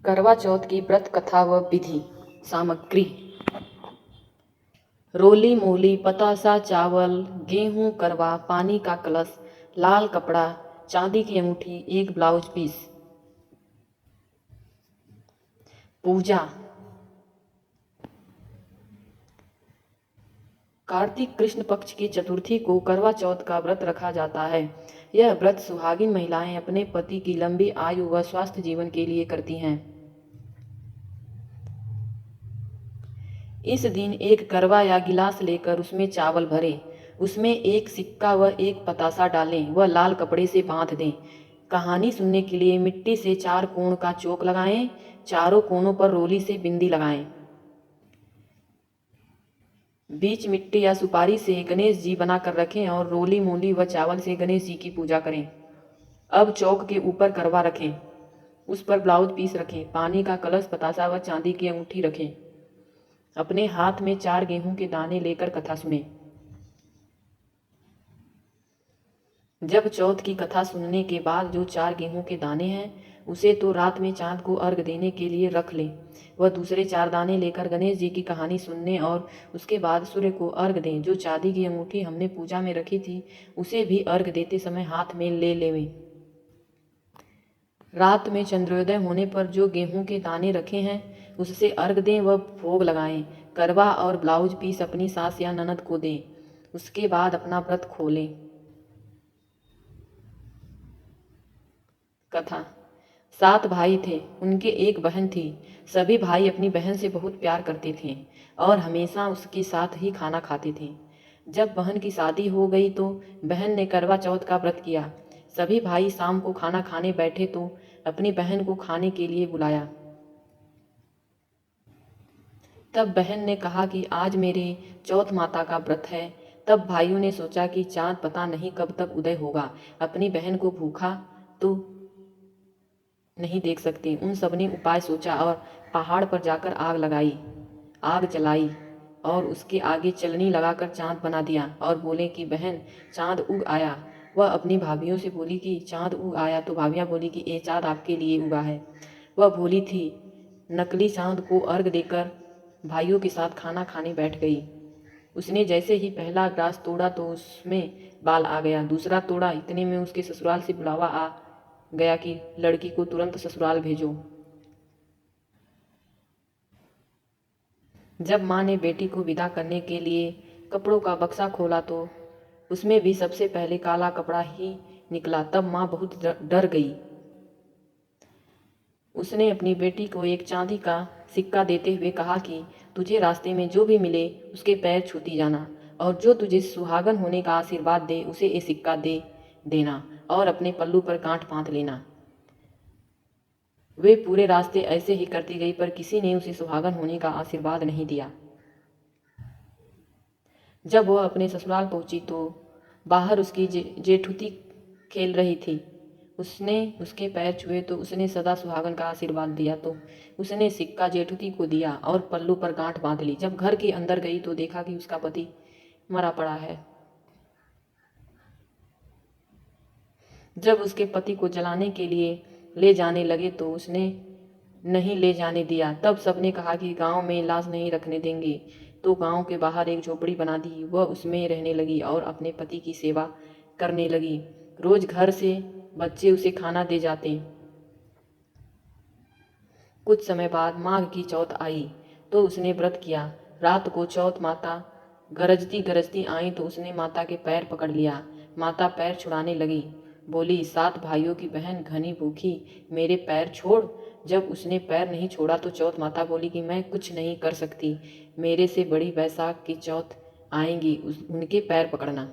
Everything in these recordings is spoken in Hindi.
करवा चौथ की व्रत कथा व विधि। सामग्री: रोली मूली, पतासा, चावल, गेहूं, करवा, पानी का कलश, लाल कपड़ा, चांदी की अंगूठी, एक ब्लाउज पीस। पूजा: कार्तिक कृष्ण पक्ष की चतुर्थी को करवा चौथ का व्रत रखा जाता है। यह व्रत सुहागिन महिलाएं अपने पति की लंबी आयु व स्वस्थ जीवन के लिए करती हैं। इस दिन एक करवा या गिलास लेकर उसमें चावल भरें, उसमें एक सिक्का व एक पतासा डालें व लाल कपड़े से बांध दें। कहानी सुनने के लिए मिट्टी से 4 कोण का चौक लगाएं, चारों कोनों पर रोली से बिंदी लगाएं। बीच मिट्टी या सुपारी से गणेश जी बनाकर रखें और रोली मूली व चावल से गणेश जी की पूजा करें। अब चौक के ऊपर करवा रखें, उस पर ब्लाउज पीस रखें, पानी का कलश, पतासा व चांदी की अंगूठी रखें। अपने हाथ में 4 गेहूं के दाने लेकर कथा सुनें। जब चौथ की कथा सुनने के बाद जो 4 गेहूं के दाने हैं उसे तो रात में चांद को अर्घ देने के लिए रख लें। वह दूसरे 4 दाने लेकर गणेश जी की कहानी सुनने और उसके बाद सूर्य को अर्घ दें। जो चांदी की अंगूठी हमने पूजा में रखी थी उसे भी अर्घ देते समय हाथ में ले लें। रात में चंद्रोदय होने पर जो गेहूं के दाने रखे हैं उससे अर्घ दें व भोग लगाएं। करवा और ब्लाउज पीस अपनी सास या ननद को दें। उसके बाद अपना व्रत खोलें। कथा: 7 भाई थे, उनके एक बहन थी। सभी भाई अपनी बहन से बहुत प्यार करते थे और हमेशा उसके साथ ही खाना खाते थे। जब बहन की शादी हो गई तो बहन ने करवा चौथ का व्रत किया। सभी भाई शाम को खाना खाने बैठे तो अपनी बहन को खाने के लिए बुलाया। तब बहन ने कहा कि आज मेरे चौथ माता का व्रत है। तब भाइयों ने सोचा कि चाँद पता नहीं कब तक उदय होगा, अपनी बहन को भूखा तो नहीं देख सकते। उन सबने उपाय सोचा और पहाड़ पर जाकर आग जलाई और उसके आगे चलनी लगाकर चाँद बना दिया और बोले कि बहन, चाँद उग आया। वह अपनी भाभीियों से बोली कि चाँद उग आया तो भाभियाँ बोली कि ये चाँद आपके लिए उगा है। वह भोली थी, नकली चाँद को अर्घ देकर भाइयों के साथ खाना खाने बैठ गई। उसने जैसे ही पहला ग्रास तोड़ा तो उसमें बाल आ गया। दूसरा तोड़ा, इतने में उसके ससुराल से बुलावा आ गया कि लड़की को तुरंत ससुराल भेजो। जब माँ ने बेटी को विदा करने के लिए कपड़ों का बक्सा खोला तो उसमें भी सबसे पहले काला कपड़ा ही निकला। तब माँ बहुत डर गई। उसने अपनी बेटी को एक चांदी का सिक्का देते हुए कहा कि तुझे रास्ते में जो भी मिले उसके पैर छूती जाना और जो तुझे सुहागन होने का आशीर्वाद दे उसे ये सिक्का दे देना और अपने पल्लू पर गांठ बांध लेना। वे पूरे रास्ते ऐसे ही करती गई पर किसी ने उसे सुहागन होने का आशीर्वाद नहीं दिया। जब वह अपने ससुराल पहुंची तो बाहर उसकी जेठुती खेल रही थी। उसने उसके पैर छुए तो उसने सदा सुहागन का आशीर्वाद दिया। तो उसने सिक्का जेठुती को दिया और पल्लू पर गांठ बांध ली। जब घर के अंदर गई तो देखा कि उसका पति मरा पड़ा है। जब उसके पति को जलाने के लिए ले जाने लगे तो उसने नहीं ले जाने दिया। तब सबने कहा कि गांव में लाश नहीं रखने देंगे। तो गांव के बाहर एक झोपड़ी बना दी। वह उसमें रहने लगी और अपने पति की सेवा करने लगी। रोज घर से बच्चे उसे खाना दे जाते। कुछ समय बाद माघ की चौथ आई तो उसने व्रत किया। रात को चौथ माता गरजती गरजती आई तो उसने माता के पैर पकड़ लिया। माता पैर छुड़ाने लगी, बोली, 7 भाइयों की बहन घनी भूखी, मेरे पैर छोड़। जब उसने पैर नहीं छोड़ा तो चौथ माता बोली कि मैं कुछ नहीं कर सकती, मेरे से बड़ी बैसाख की चौथ आएंगी, उनके पैर पकड़ना।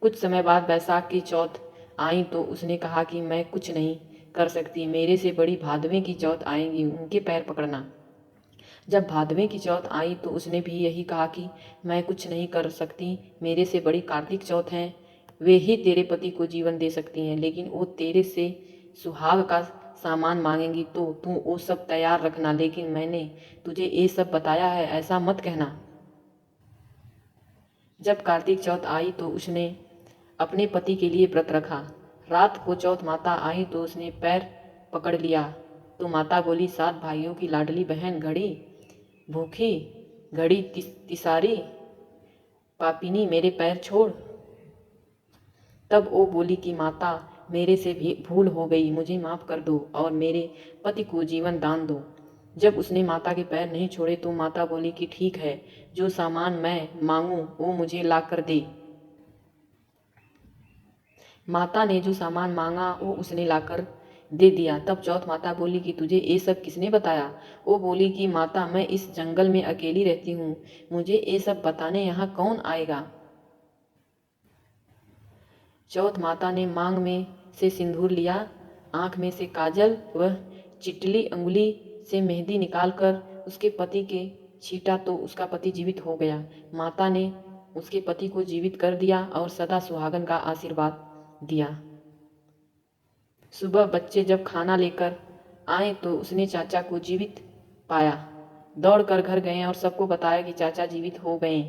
कुछ समय बाद बैसाख की चौथ आई तो उसने कहा कि मैं कुछ नहीं कर सकती, मेरे से बड़ी भादवे की चौथ आएंगी, उनके पैर पकड़ना। जब भादवे की चौथ आई तो उसने भी यही कहा कि मैं कुछ नहीं कर सकती, मेरे से बड़ी कार्तिक चौथ हैं, वे ही तेरे पति को जीवन दे सकती हैं, लेकिन वो तेरे से सुहाग का सामान मांगेंगी तो तू वो सब तैयार रखना, लेकिन मैंने तुझे ये सब बताया है ऐसा मत कहना। जब कार्तिक चौथ आई तो उसने अपने पति के लिए व्रत रखा। रात को चौथ माता आई तो उसने पैर पकड़ लिया तो माता बोली, 7 भाइयों की लाडली बहन घड़ी भूखी, घड़ी तिसारी, पापिनी मेरे पैर छोड़। तब वो बोली कि माता, मेरे से भी भूल हो गई, मुझे माफ़ कर दो और मेरे पति को जीवन दान दो। जब उसने माता के पैर नहीं छोड़े तो माता बोली कि ठीक है, जो सामान मैं मांगूं वो मुझे ला कर दे। माता ने जो सामान मांगा वो उसने लाकर दे दिया। तब चौथ माता बोली कि तुझे ये सब किसने बताया? वो बोली कि माता, मैं इस जंगल में अकेली रहती हूँ, मुझे ये सब बताने यहाँ कौन आएगा? चौथ माता ने मांग में से सिंदूर लिया, आंख में से काजल व चिटली अंगुली से मेहंदी निकालकर उसके पति के छीटा तो उसका पति जीवित हो गया। माता ने उसके पति को जीवित कर दिया और सदा सुहागन का आशीर्वाद दिया। सुबह बच्चे जब खाना लेकर आए तो उसने चाचा को जीवित पाया। दौड़कर घर गए और सबको बताया कि चाचा जीवित हो गए।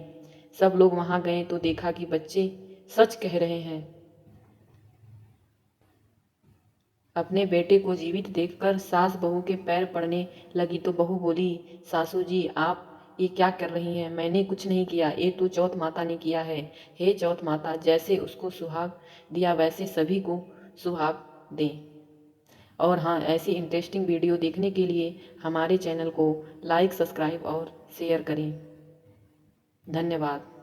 सब लोग वहां गए तो देखा कि बच्चे सच कह रहे हैं। अपने बेटे को जीवित देखकर सास बहू के पैर पड़ने लगी तो बहू बोली, सासू जी आप ये क्या कर रही हैं? मैंने कुछ नहीं किया, ये तो चौथ माता ने किया है। हे चौथ माता, जैसे उसको सुहाग दिया वैसे सभी को सुहाग दें। और हाँ, ऐसी इंटरेस्टिंग वीडियो देखने के लिए हमारे चैनल को लाइक, सब्सक्राइब और शेयर करें। धन्यवाद।